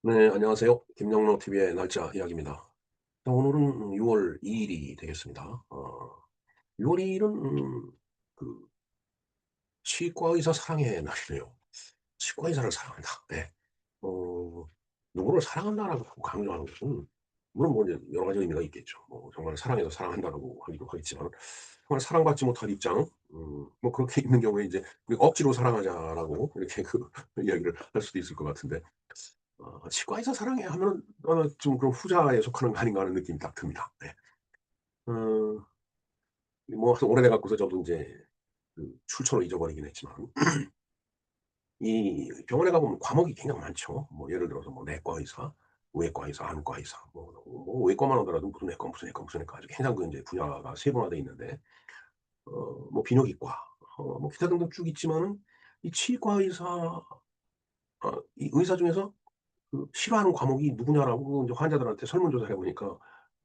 네, 안녕하세요. 김영로 TV의 날짜 이야기입니다. 자, 오늘은 6월 2일이 되겠습니다. 6월 2일은 그 치과 의사 사랑의 날이네요. 치과 의사를 사랑한다. 네. 어, 누구를 사랑한다라고 강조하는 것은 물론 뭐 이제 여러 가지 의미가 있겠죠. 뭐 정말 사랑해서 사랑한다라고 하기도 하겠지만 정말 사랑받지 못할 입장, 뭐 그렇게 있는 경우에 이제 우리 억지로 사랑하자라고 이렇게 그 이야기를 할 수도 있을 것 같은데 치과에서 사랑해 하면은 좀 그런 후자에 속하는 거 아닌가 하는 느낌이 딱 듭니다. 네. 어 뭐 하도 오래돼 갖고서 저도 인제 출처를 잊어버리긴 했지만 이 병원에 가 보면 과목이 굉장히 많죠. 뭐 예를 들어서 뭐 내과 의사, 외과 의사, 안과 의사 뭐 외과만 하더라도 무슨 내과, 무슨 내과, 무슨 내과 아주 굉장히 그 인제 분야가 세분화돼 있는데 뭐 비뇨기과 뭐 기타 등등 쭉 있지만은 이 치과 의사 이 의사 중에서 싫어하는 과목이 누구냐라고 인제 환자들한테 설문조사를 해 보니까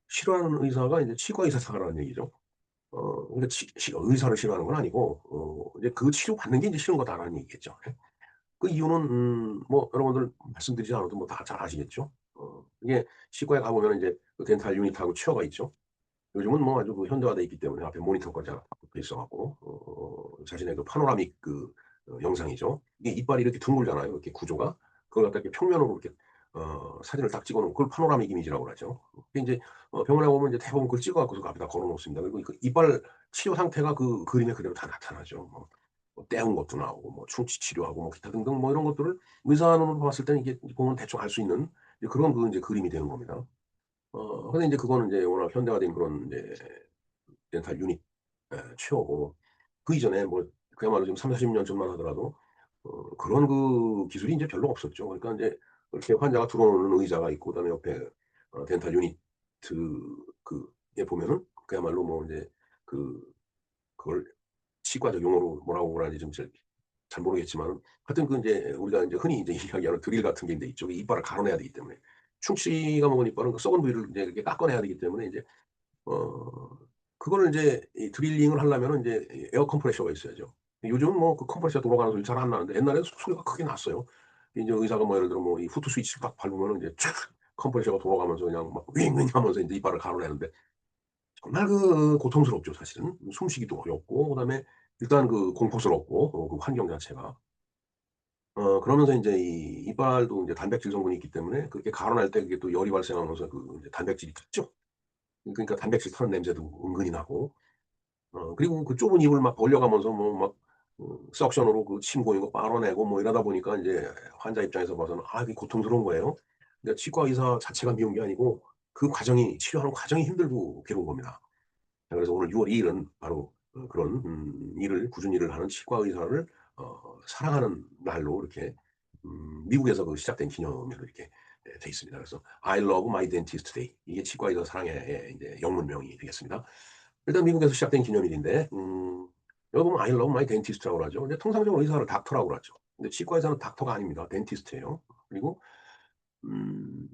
싫어하는 의사가 이제 치과 의사사라는 얘기죠. 그러니까 의사를 싫어하는 건 아니고 이제 그 치료받는 게 이제 싫은 거다라는 얘기겠죠. 예. 그 이유는 뭐 여러분들 말씀드리지 않아도 뭐 다 잘 아시겠죠. 이게 치과에 가 보면은 이제 그 덴탈 유닛하고 치어가 있죠. 요즘은 뭐 아주 그 현대화돼 있기 때문에 앞에 모니터까지 다 붙어 있어 갖고 자신의 그 파노라믹 영상이죠. 이게 이빨이 이렇게 둥글잖아요, 이렇게 구조가. 그걸 갖다 이렇게 평면으로 이렇게 사진을 딱 찍어 놓은 그걸 파노라믹 이미지라고 그러죠. 그게 인제 병원에 오면 이제 대부분 그걸 찍어 갖고서 그 앞에다 걸어 놓습니다. 그리고 그 이빨 치료 상태가 그 그림에 그대로 다 나타나죠. 뭐 떼운 것도 나오고 뭐 충치 치료하고 뭐 기타 등등 뭐 이런 것들을 의사 눈으로 봤을 때는 이게 보면 대충 알 수 있는 이제 그런 그 인제 그림이 되는 겁니다. 근데 인제 그거는 인제 워낙 현대화된 그런 인제 렌탈 유닛 취하고 그 이전에 뭐 그야말로 지금 30-40년 전만 하더라도 그런 그 기술이 인제 별로 없었죠. 그러니까 인제 이렇게 환자가 들어오는 의자가 있고 그다음에 옆에 덴탈 유니트 그에 보면은 그야말로 뭐 인제 그 그걸 치과적 용어로 뭐라고 그러는지 좀 잘 모르겠지만은 하여튼 그 인제 우리가 인제 흔히 인제 이야기하는 드릴 같은 게 인제 이쪽에 이빨을 갈아내야 되기 때문에 충치가 먹은 이빨은 그 썩은 부위를 인제 이렇게 깎아내야 되기 때문에 인제 어 그거를 인제 이 드릴링을 하려면은 인제 이 에어 컴프레셔가 있어야죠. 요즘은 뭐 그 컴프레셔 돌아가는 소리 잘 안 나는데 옛날에는 소리가 크게 났어요. 인제 의사가 뭐 예를 들어 뭐 이 후트 스위치를 딱 밟으면은 이제 촥 컴프레셔가 돌아가면서 그냥 막 윙윙 하면서 인제 이빨을 갈아내는데 정말 그 고통스럽죠 사실은. 숨쉬기도 어렵고 그다음에 일단 그 공포스럽고 그 환경 자체가. 그러면서 인제 이 이빨도 인제 단백질 성분이 있기 때문에 그렇게 갈아낼 때 그게 또 열이 발생하면서 그 인제 단백질이 탔죠. 그러니까 단백질 타는 냄새도 은근히 나고 그리고 그 좁은 입을 막 벌려가면서 뭐 막 석션으로 그 침 고이는 거 빨아내고 뭐 이러다 보니까 인제 환자 입장에서 봐서는 그게 고통스러운 거예요. 그러니까 치과 의사 자체가 미운 게 아니고 그 과정이 치료하는 과정이 힘들고 괴로운 겁니다. 자 그래서 오늘 6월 2 일은 바로 그런 일을 꾸준히 일을 하는 치과 의사를 사랑하는 날로 이렇게 미국에서 그 시작된 기념일로 이렇게 돼 있습니다. 그래서 I love my dentist day 이게 치과 의사 사랑의 인제 영문명이 되겠습니다. 일단 미국에서 시작된 기념일인데 여기 보면 I love my dentist라고 그러죠. 근데 통상적으로 의사를 닥터라고 그러죠. 근데 치과 의사는 닥터가 아닙니다. dentist예요. 그리고 음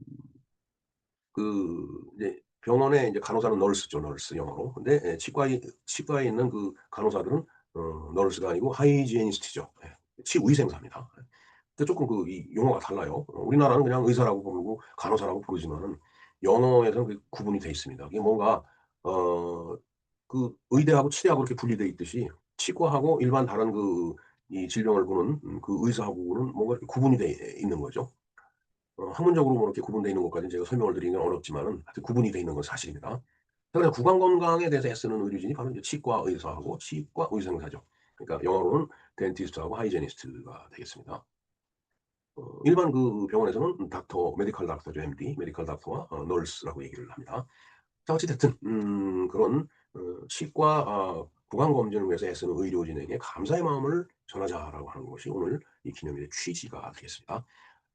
이제 병원에 이제 간호사는 널스죠, 널스 영어로. 근데 치과에 있는 그 간호사들은 널스가 아니고 하이지애니스트죠. 예. 치위생사입니다. 예. 근데 쪼끔 그 이 용어가 달라요. 우리나라는 그냥 의사라고 부르고 간호사라고 부르지만은 영어에서는 그 구분이 돼 있습니다. 이게 뭔가 어 그 의대하고 치대하고 이렇게 분리돼 있듯이 치과하고 일반 다른 이 질병을 보는 그 의사하고는 뭔가 이렇게 구분이 돼 있는 거죠. 학문적으로 뭐 이렇게 구분되어 있는 것까지는 제가 설명을 드리기는 어렵지만은 하여튼 구분이 되어 있는 건 사실입니다. 그래서 구강 건강에 대해서 애쓰는 의료진이 바로 이제 치과 의사하고 치과 의생사죠. 그러니까 영어로는 덴티스트하고 하이제니스트가 되겠습니다. 일반 그 병원에서는 닥터, 메디컬 닥터죠, MD, 메디컬 닥터와 널스라고 얘기를 합니다. 자 어찌 됐든 그런 치과 구강 검진을 위해서 애쓰는 의료진에게 감사의 마음을 전하자라고 하는 것이 오늘 이 기념일의 취지가 되겠습니다.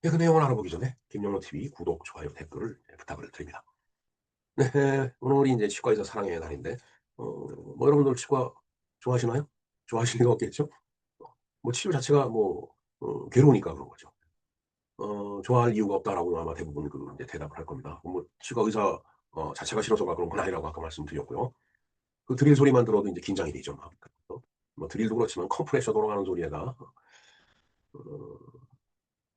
네, 그 내용을 알아보기 전에 김영로 TV 구독, 좋아요, 댓글을 부탁을 드립니다. 네. 오늘이 인제 치과의사 사랑의 날인데 뭐 여러분들 치과 좋아하시나요? 좋아하실 리가 없겠죠? 뭐 치료 자체가 뭐 괴로우니까 그런 거죠. "좋아할 이유가 없다."라고 아마 대부분 인제 대답을 할 겁니다. 뭐 치과 의사 자체가 싫어서가 그런 건 아니라고 아까 말씀드렸고요. 그 드릴 소리만 들어도 인제 긴장이 되죠 막. 뭐 드릴도 그렇지만 컴프레셔 돌아가는 소리에다 어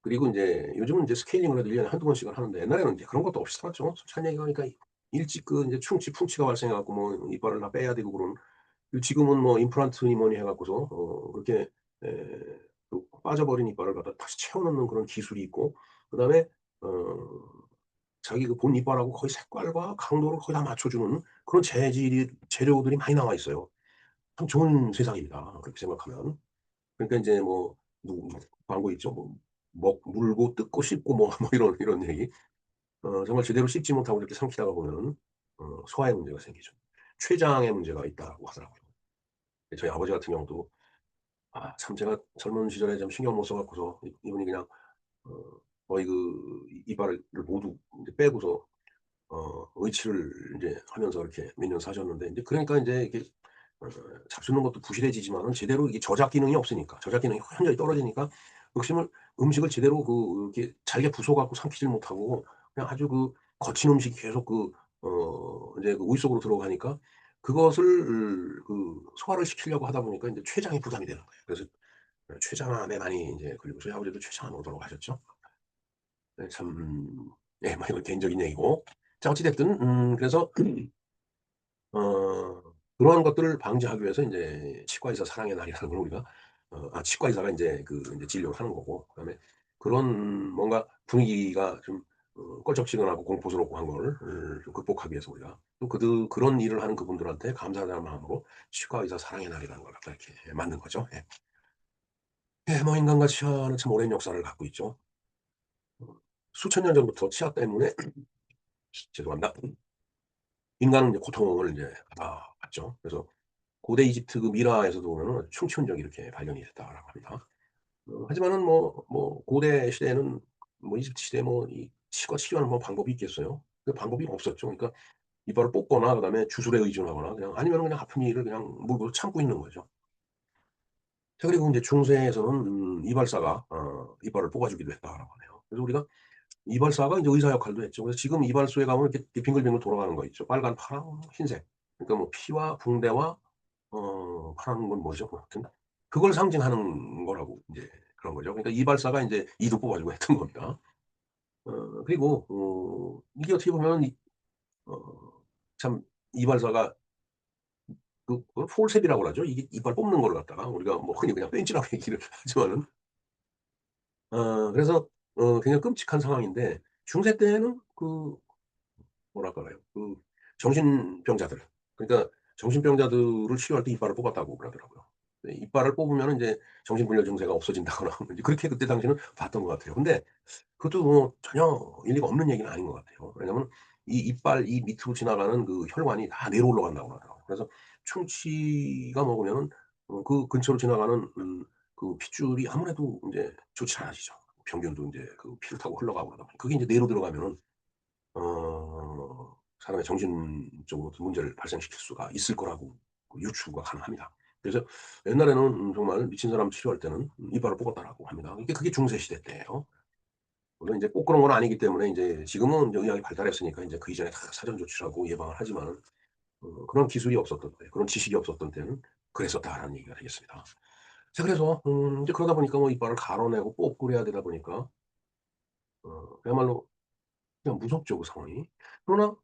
그리고 인제 요즘은 인제 스케일링을 해도 1 년에 한두 번씩은 하는데 옛날에는 인제 그런 것도 없이 살았죠. 솔직한 얘기 하니까 일찍 그 인제 충치, 풍치가 발생해 갖고 뭐 이빨을 다 빼야 되고 그런 그 지금은 뭐 임플란트니 뭐니 해 갖고서 그렇게 에 그 빠져버린 이빨을 갖다 다시 채워 넣는 그런 기술이 있고 그다음에 어 자기 그 본 이빨하고 거의 색깔과 강도를 거의 다 맞춰 주는 그런 재질이 재료들이 많이 나와 있어요. 참 좋은 세상입니다 그렇게 생각하면. 그러니까 인제 뭐 누구 광고 있죠. 뭐 물고 뜯고 씹고 뭐 이런 얘기. 정말 제대로 씹지 못하고 이렇게 삼키다가 보면은 소화에 문제가 생기죠. 췌장에 문제가 있다고 하더라고요. 저희 아버지 같은 경우도 참 제가 젊은 시절에 좀 신경 못 써 갖고서 이분이 그냥 어 거의 그 이빨을 모두 인제 빼고서 의치를 인제 하면서 이렇게 몇 년 사셨는데 인제 그러니까 인제 이게 어 잡수는 것도 부실해지지만은 제대로 이게 저작 기능이 없으니까 저작 기능이 현저히 떨어지니까 음식을 제대로 이렇게 잘게 부숴 갖고 삼키질 못하고 그냥 아주 그 거친 음식이 계속 인제 그 우릿 속으로 들어가니까 그것을 소화를 시키려고 하다 보니까 인제 췌장이 부담이 되는 거예요. 그래서 췌장암에 많이 인제 걸리고 저희 아버지도 췌장암으로 돌아가셨죠. 네 참 예 뭐 이건 개인적인 얘기고. 자 어찌 됐든 그래서 그러한 것들을 방지하기 위해서 인제 치과의사 사랑의 날이라는 걸 우리가 치과의사가 인제 인제 진료를 하는 거고 그다음에 그런 뭔가 분위기가 좀 껄쩍지근하고 공포스럽고 한 거를 좀 극복하기 위해서 우리가 또 그런 일을 하는 그분들한테 감사하다는 마음으로 치과의사 사랑의 날이라는 걸 갖다 이렇게 만든 거죠. 예. 예 뭐 인간과 치아는 참 오랜 역사를 갖고 있죠. 수천 년 전부터 치아 때문에 죄송합니다. 인간은 이제 고통을 인제 받아왔죠. 그래서 고대 이집트 그 미라에서도 보면은 충치 흔적이 이렇게 발견이 됐다라고 합니다. 하지만은 고대 시대에는 이집트 시대에 이 치과 치료하는 방법이 있겠어요? 그 방법이 없었죠. 그러니까 이빨을 뽑거나 그다음에 주술에 의존하거나 그냥 아니면은 그냥 아픈 이를 그냥 물고 참고 있는 거죠. 자 그리고 인제 중세에서는 이발사가 이빨을 뽑아 주기도 했다라고 하네요. 그래서 우리가 이발사가 인제 의사 역할도 했죠. 그래서 지금 이발소에 가면 이렇게 빙글빙글 돌아가는 거 있죠. 빨간, 파랑, 흰색. 그러니까 피와 붕대와 파란 건 뭐죠? 뭐 하여튼 그걸 상징하는 거라고 인제 그런 거죠. 그러니까 이발사가 인제 이도 뽑아 주고 했던 겁니다. 그리고 이게 어떻게 보면 어 참 이발사가 그걸 폴셉이라고 그러죠. 이게 이빨 뽑는 거를 갖다가 우리가 흔히 그냥 뺀찌라고 얘기를 하지만은 그래서 굉장히 끔찍한 상황인데 중세 때는 뭐랄까요. 정신병자들 그러니까 정신병자들을 치료할 때 이빨을 뽑았다고 그러더라고요. 네 이빨을 뽑으면은 인제 정신분열 증세가 없어진다거나 인제 그렇게 그때 당시에는 봤던 것 같아요. 근데 그것도 전혀 일리가 없는 얘기는 아닌 것 같아요. 왜냐하면 이 이빨 이 밑으로 지나가는 그 혈관이 다 내로 올라간다고 하더라고요. 그래서 충치가 먹으면은 그 근처로 지나가는 핏줄이 아무래도 인제 좋지 않아지죠. 병균도 인제 피를 타고 흘러가고 그러다 보니 그게 인제 뇌로 들어가면은 사람의 정신적으로 문제를 발생시킬 수가 있을 거라고 유추가 가능합니다. 그래서 옛날에는 정말 미친 사람 치료할 때는 이빨을 뽑았다라고 합니다. 그게 중세 시대 때예요. 물론 인제 꼭 그런 건 아니기 때문에 인제 지금은 인제 의학이 발달했으니까 인제 그 이전에 다 사전 조치하고 예방을 하지만은 그런 기술이 없었던 때, 그런 지식이 없었던 때는 그랬었다라는 얘기가 되겠습니다. 자 그래서 인제 그러다 보니까 이빨을 갈아내고 뽑고 그래야 되다 보니까 그야말로 그냥 무섭죠, 그 상황이. 그러나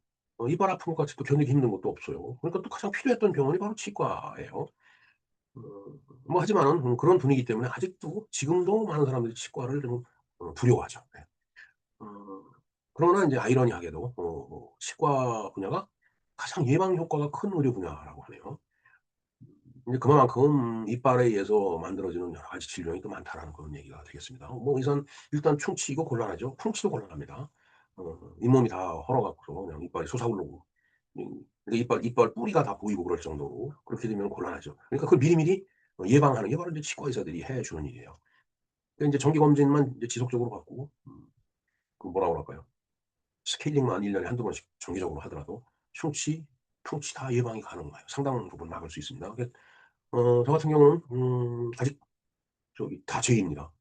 이빨 아픈 것 같이 또 견디기 힘든 것도 없어요. 그러니까 또 가장 필요했던 병원이 바로 치과예요. 어 하지만은 그런 분위기 때문에 아직도 지금도 많은 사람들이 치과를 좀 두려워하죠. 네. 어 그러나 인제 아이러니하게도 치과 분야가 가장 예방 효과가 큰 의료 분야라고 하네요. 이제 그만큼 이빨에 의해서 만들어지는 여러 가지 질병이 또 많다라는 그런 얘기가 되겠습니다. 일단 충치 이거 곤란하죠. 풍치도 곤란합니다. 잇몸이 다 얼어 갖고서 그냥 이빨이 솟아오르고 이빨 뿌리가 다 보이고 그럴 정도로 그렇게 되면 곤란하죠. 그러니까 그걸 미리미리 예방하는 게 바로 인제 치과 의사들이 해 주는 일이에요. 그러니까 인제 정기 검진만 이제 지속적으로 받고 뭐라 그럴까요? 스케일링만 1 년에 한두 번씩 정기적으로 하더라도 충치, 풍치 다 예방이 가능해요. 상당 부분 막을 수 있습니다. 저 같은 경우는 아직 다 죄입니다.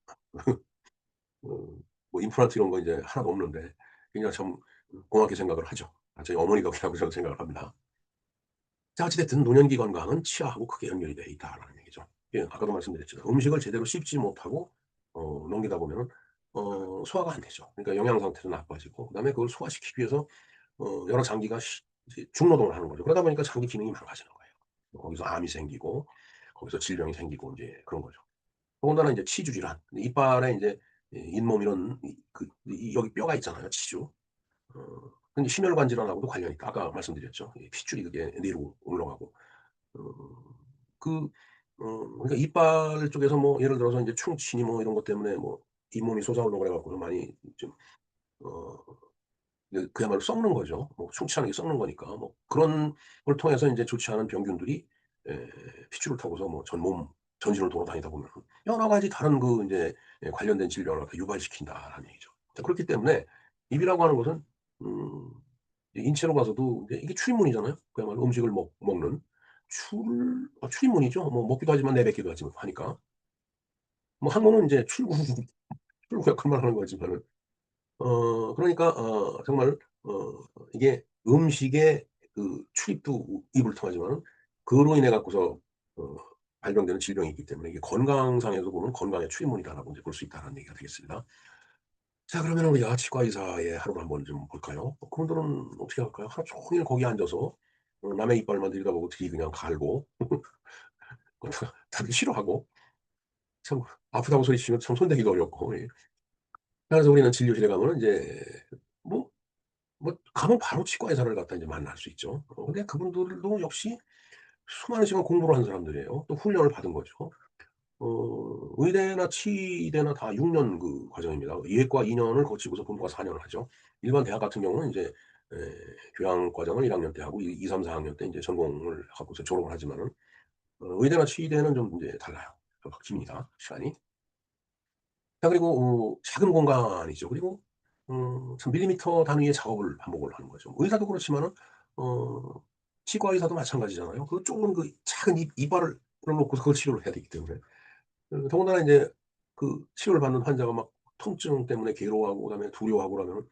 어 임플란트 이런 거 이제 하나도 없는데 굉장히 참 고맙게 생각을 하죠. 저희 어머니 덕이라고 저는 생각을 합니다. 자 어찌 됐든 노년기 건강은 치아하고 크게 연결이 돼 있다라는 얘기죠. 예 아까도 말씀드렸지만 음식을 제대로 씹지 못하고 넘기다 보면은 소화가 안 되죠. 그러니까 영양 상태도 나빠지고 그다음에 그걸 소화시키기 위해서 여러 장기가 이제 중노동을 하는 거죠. 그러다 보니까 장기 기능이 망가지는 거예요. 거기서 암이 생기고 거기서 질병이 생기고 인제 그런 거죠. 더군다나 인제 치주 질환. 이빨에 인제 잇몸 이런 여기 뼈가 있잖아요, 치주. 근데 심혈관 질환하고도 관련이 있다. 아까 말씀드렸죠. 이 핏줄이 그게 뇌로 올라가고. 어 그 그러니까 이빨 쪽에서 뭐 예를 들어서 인제 충치니 뭐 이런 것 때문에 뭐 잇몸이 솟아오르고 그래 갖고서 많이 좀 어 그야말로 썩는 거죠. 뭐 충치라는 게 썩는 거니까. 뭐 그런 걸 통해서 인제 좋지 않은 병균들이 핏줄을 타고서 뭐 전신을 돌아다니다 보면은 여러 가지 다른 그 인제 관련된 질병을 갖다 유발시킨다라는 얘기죠. 자 그렇기 때문에 입이라고 하는 것은 음 인체로 봐서도 이제 이게 출입문이잖아요. 그야말로 음식을 먹는 출입문이죠. 뭐 먹기도 하지만 내뱉기도 하지만 하니까. 뭐 한국은 인제 출구 역할만 하는 거지만은 그러니까 정말 이게 음식의 그 출입도 입을 통하지만은 그로 인해 갖고서 어 발병되는 질병이 있기 때문에 이게 건강상에서 보면 '건강의 출입문이다.'라고 이제 볼 수 있다라는 얘기가 되겠습니다. 자 그러면은 우리가 치과 의사의 하루를 한번 좀 볼까요? 그분들은 어떻게 할까요? 하루 종일 거기 앉아서 남의 이빨만 들여다보고 들이 그냥 갈고 다들 싫어하고 참 아프다고 소리치면 참 손대기도 어렵고 예. 그래서 우리는 진료실에 가면은 인제 뭐 가면 바로 치과 의사를 갖다 인제 만날 수 있죠. 근데 그분들도 역시 수많은 시간 공부를 한 사람들이에요. 또 훈련을 받은 거죠. 의대나 치대나 다 6년 그 과정입니다. 이외과 2 년을 거치고서 본과 4 년을 하죠. 일반 대학 같은 경우는 인제 교양 과정을 1 학년 때 하고 2, 3, 4 학년 때 인제 전공을 하고서 졸업을 하지만은 의대나 치대는 좀 인제 달라요. 깁니다, 시간이. 자 그리고 작은 공간이죠. 그리고 참 밀리미터 단위의 작업을 반복을 하는 거죠. 의사도 그렇지만은 어 치과 의사도 마찬가지잖아요. 그 좁은 그 작은 이빨을 놓고서 그걸 치료를 해야 되기 때문에. 더군다나 인제 그 치료를 받는 환자가 막 통증 때문에 괴로워하고 그다음에 두려워하고 그러면은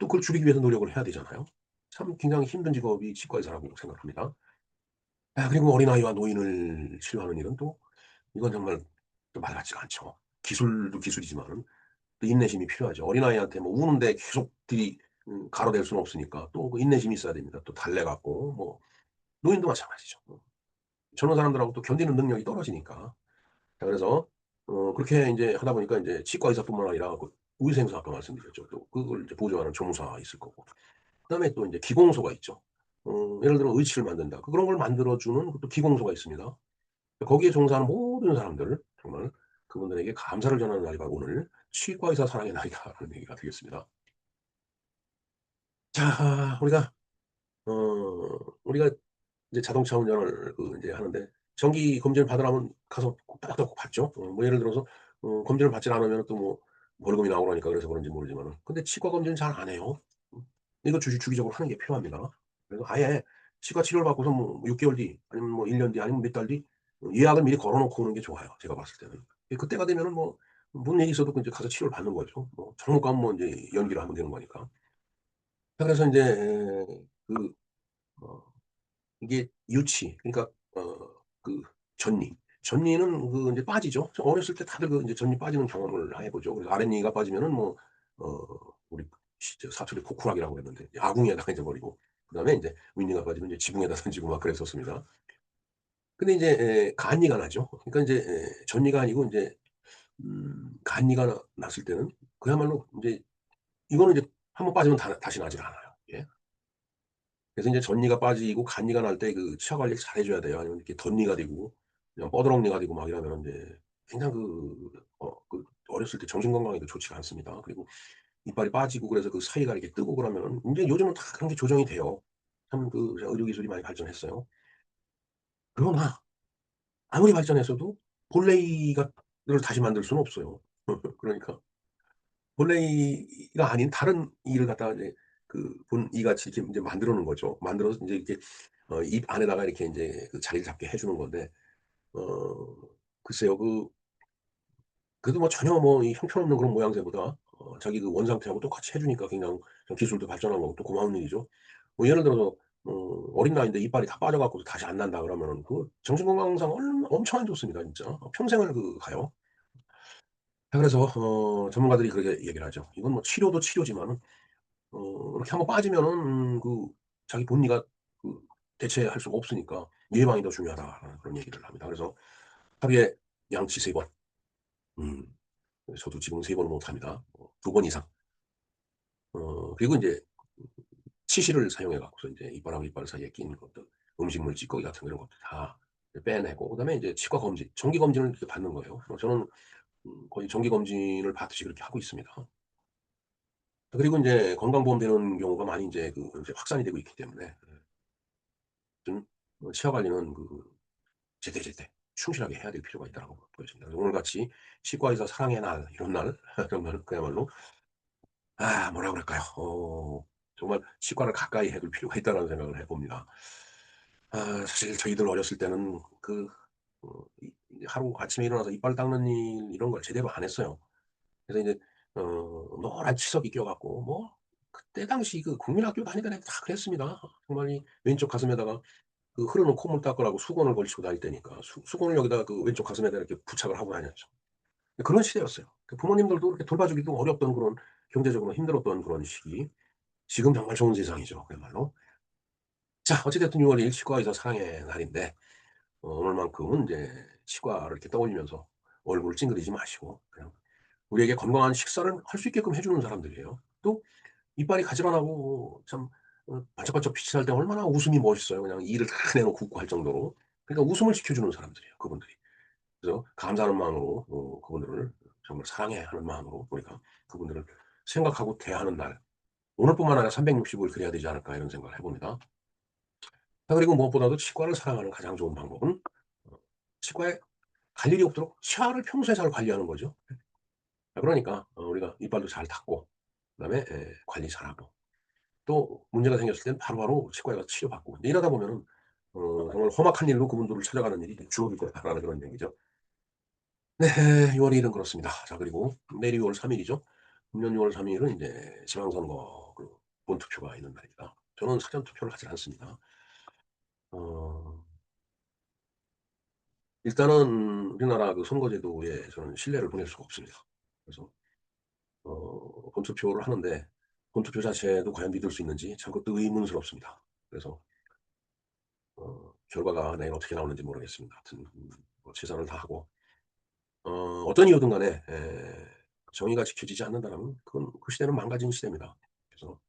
또 그걸 줄이기 위해서 노력을 해야 되잖아요. 참 굉장히 힘든 직업이 치과 의사라고 생각합니다. 그리고 어린아이와 노인을 치료하는 일은 또 이건 정말 또 말 같지가 않죠. 기술도 기술이지만은 또 인내심이 필요하죠. 어린아이한테 뭐 우는데 계속 가로댈 수는 없으니까 또 그 인내심이 있어야 됩니다. 또 달래 갖고 뭐 노인도 마찬가지죠. 젊은 사람들하고 또 견디는 능력이 떨어지니까. 자 그래서 그렇게 인제 하다 보니까 인제 치과 의사뿐만 아니라 그 위생사 아까 말씀드렸죠. 또 그걸 이제 보조하는 조무사 있을 거고. 그다음에 또 인제 기공소가 있죠. 예를 들어 의치를 만든다. 그런 걸 만들어 주는 또 기공소가 있습니다. 거기에 종사하는 모든 사람들 정말 그분들에게 감사를 전하는 날이 바로 오늘 치과 의사 사랑의 날이다라는 얘기가 되겠습니다. 자 어 우리가 이제 자동차 운전을 인제 하는데 정기 검진을 받으려면 가서 꼭 따닥따닥 받죠. 뭐 예를 들어서 검진을 받질 않으면 또 뭐 벌금이 나오고 그러니까 그래서 그런지 모르지만은 근데 치과 검진을 잘 안 해요. 이거 주기적으로 하는 게 필요합니다. 그래서 아예 치과 치료를 받고서 뭐 6 개월 뒤 아니면 뭐 1년 뒤 아니면 몇 달 뒤 예약을 미리 걸어 놓고 오는 게 좋아요, 제가 봤을 때는. 그때가 되면은 뭐 무슨 일이 있어도 그 인제 가서 치료를 받는 거죠. 뭐 잘못 가면 뭐 인제 연기를 하면 되는 거니까. 그래서 인제 그 어 이게 유치 그러니까 그 전니. 전니는 그 인제 빠지죠. 어렸을 때 다들 그 인제 전니 빠지는 경험을 해 보죠. 그래서 아랫니가 빠지면은 뭐 어 우리 저 사투리 코쿠락이라고 했는데 아궁이에다가 이제 버리고 그다음에 인제 윗니가 빠지면 이제 지붕에다 던지고 막 그랬었습니다. 근데 인제 간니가 나죠. 그러니까 인제 전니가 아니고 인제 간니가 났을 때는 그야말로 인제 이거는 이제 한 번 빠지면 다시 나질 않아요. 예. 그래서 인제 전니가 빠지고 간니가 날 때 그 치아 관리를 잘 해 줘야 돼요. 아니면 이렇게 덧니가 되고 그냥 뻐드렁니가 되고 막 이러면은 인제 굉장히 어렸을 때 정신 건강에도 좋지가 않습니다. 그리고 이빨이 빠지고 그래서 그 사이가 이렇게 뜨고 그러면은 인제 요즘은 다 그런 게 조정이 돼요. 참 의료 기술이 많이 발전했어요. 그러나 아무리 발전했어도 본래이가 를 다시 만들 수는 없어요. 그러니까 본래이가 아닌 다른 이를 갖다가 이제 그 본이같이 이렇게 인제 만들어 놓은 거죠. 만들어서 인제 이렇게 입 안에다가 이렇게 인제 그 자리를 잡게 해 주는 건데 어 글쎄요. 그래도 뭐 전혀 뭐 이 형편없는 그런 모양새보다 자기 그 원상태하고 똑같이 해 주니까 그냥 좀 기술도 발전한 거고 또 고마운 일이죠. 뭐 예를 들어서 어린 나이인데 이빨이 다 빠져 갖고서 다시 안 난다 그러면은 그 정신 건강상 엄청 안 좋습니다 진짜. 평생을 가요. 그래서 전문가들이 그렇게 얘기를 하죠. 이건 뭐 치료도 치료지만은 이렇게 한번 빠지면은 자기 본인가 대체할 수가 없으니까 예방이 더 중요하다라는 그런 얘기를 합니다. 그래서 하루에 양치 3 번. 음. 저도 지금 3 번은 못 합니다. 2번 이상. 그리고 인제 치실을 사용해 갖고서 인제 이빨하고 이빨 사이에 낀 것들, 음식물 찌꺼기 같은 이런 것들 다 빼내고, 그다음에 인제 치과 검진, 정기 검진을 이렇게 받는 거예요. 저는 거의 정기 검진을 받듯이 그렇게 하고 있습니다. 그리고 인제 건강보험 되는 경우가 많이 인제 이제 확산이 되고 있기 때문에 좀 치아 관리는 제때제때 충실하게 해야 될 필요가 있다라고 보여집니다. 그래서 오늘같이 치과의사 사랑의 날, 이런 날 정말 그야말로 뭐라 그럴까요? 정말 치과를 가까이 해둘 필요가 있다는 생각을 해 봅니다. 사실 저희들 어렸을 때는 이 하루 아침에 일어나서 이빨 닦는 일 이런 걸 제대로 안 했어요. 그래서 인제 노란 치석이 껴 갖고 뭐 그때 당시 국민학교 다니던 애들 다 그랬습니다. 정말 이 왼쪽 가슴에다가 흐르는 콧물 닦으라고 수건을 걸치고 다닐 때니까 수건을 여기다가 왼쪽 가슴에다 이렇게 부착을 하고 다녔죠. 그런 시대였어요. 부모님들도 이렇게 돌봐주기도 어렵던 그런, 경제적으로 힘들었던 그런 시기. 지금 정말 좋은 세상이죠, 그야말로. 자, 어찌 됐든 6월 1일 치과의사 사랑의 날인데 오늘만큼은 이제 치과를 이렇게 떠올리면서 얼굴을 찡그리지 마시고 그냥 우리에게 건강한 식사를 할 수 있게끔 해 주는 사람들이에요. 또 이빨이 가지런하고 참 반짝반짝 빛이 날 때 얼마나 웃음이 멋있어요. 그냥 이를 다 내놓고 웃고 할 정도로. 그러니까 웃음을 지켜주는 사람들이에요, 그분들이. 그래서 감사하는 마음으로 그분들을 정말 사랑해 하는 마음으로 우리가 그분들을 생각하고 대하는 날, 오늘뿐만 아니라 365일 그래야 되지 않을까, 이런 생각을 해 봅니다. 그리고 무엇보다도 치과를 사랑하는 가장 좋은 방법은 치과에 갈 일이 없도록 치아를 평소에 잘 관리하는 거죠. 그러니까 우리가 이빨도 잘 닦고 그다음에 관리 잘하고 또 문제가 생겼을 땐 바로바로 치과에 가서 치료받고 이러다 보면은 정말 험악한 일로 그분들을 찾아가는 일이 줄어들 거다라는 그런 얘기죠. 네. 6월 1 일은 그렇습니다. 자, 그리고 내일이 6월 3 일이죠. 금년 6월 3 일은 인제 지방선거 본투표가 있는 날입니다. 저는 사전 투표를 하지 않습니다. 어 일단은 우리나라 선거제도에 저는 신뢰를 보낼 수가 없습니다. 그래서 본투표를 하는데 본투표 자체도 과연 믿을 수 있는지 참 그것도 의문스럽습니다. 그래서 결과가 내일 어떻게 나오는지 모르겠습니다. 하여튼 뭐 최선을 다하고 어떤 이유든 간에 정의가 지켜지지 않는다면 그건 그 시대는 망가진 시대입니다. 그래서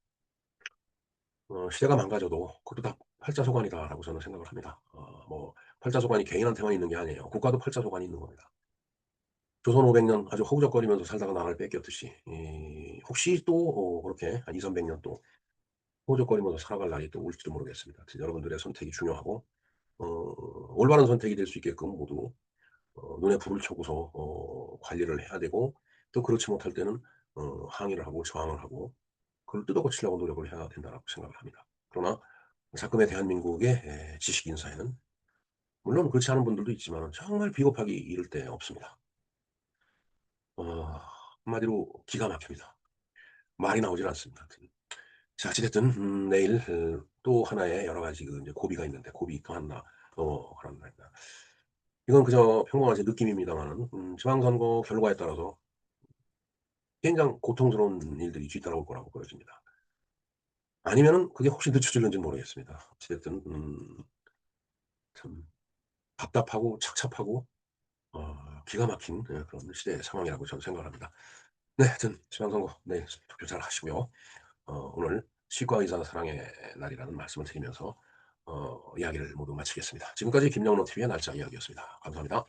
시대가 망가져도 그것도 다 팔자소관이다라고 저는 생각을 합니다. 뭐 팔자소관이 개인한테만 있는 게 아니에요. 국가도 팔자소관이 있는 겁니다. 조선 500년 아주 허우적거리면서 살다가 나라를 뺏겼듯이 혹시 또 그렇게 한 200-300년 또 허우적거리면서 살아갈 날이 또 올지도 모르겠습니다. 하여튼 여러분들의 선택이 중요하고 어 올바른 선택이 될 수 있게끔 모두 눈에 불을 켜고서 관리를 해야 되고, 또 그렇지 못할 때는 항의를 하고 저항을 하고 그걸 뜯어 고치려고 노력을 해야 된다라고 생각을 합니다. 그러나 작금의 대한민국의 지식인 사회는 물론 그렇지 않은 분들도 있지만 정말 비겁하기 이를 데 없습니다. 어 한마디로 기가 막힙니다. 말이 나오질 않습니다. 하여튼 자, 어찌 됐든 내일 또 하나의 여러 가지 이제 고비가 있는데 고비 또 하나 넘어가는 날입니다. 이건 그저 평범한 제 느낌입니다마는 지방선거 결과에 따라서 굉장히 고통스러운 일들이 뒤따라올 거라고 보여집니다. 아니면은 그게 혹시 늦춰질는지는 모르겠습니다. 어찌 됐든 참 답답하고 착잡하고 기가 막힌 그런 시대의 상황이라고 저는 생각을 합니다. 네, 하여튼 지방선거 내일 투표 잘 하시고요. 오늘 치과의사 사랑의 날이라는 말씀을 드리면서 이야기를 모두 마치겠습니다. 지금까지 김영로 TV의 날짜 이야기였습니다. 감사합니다.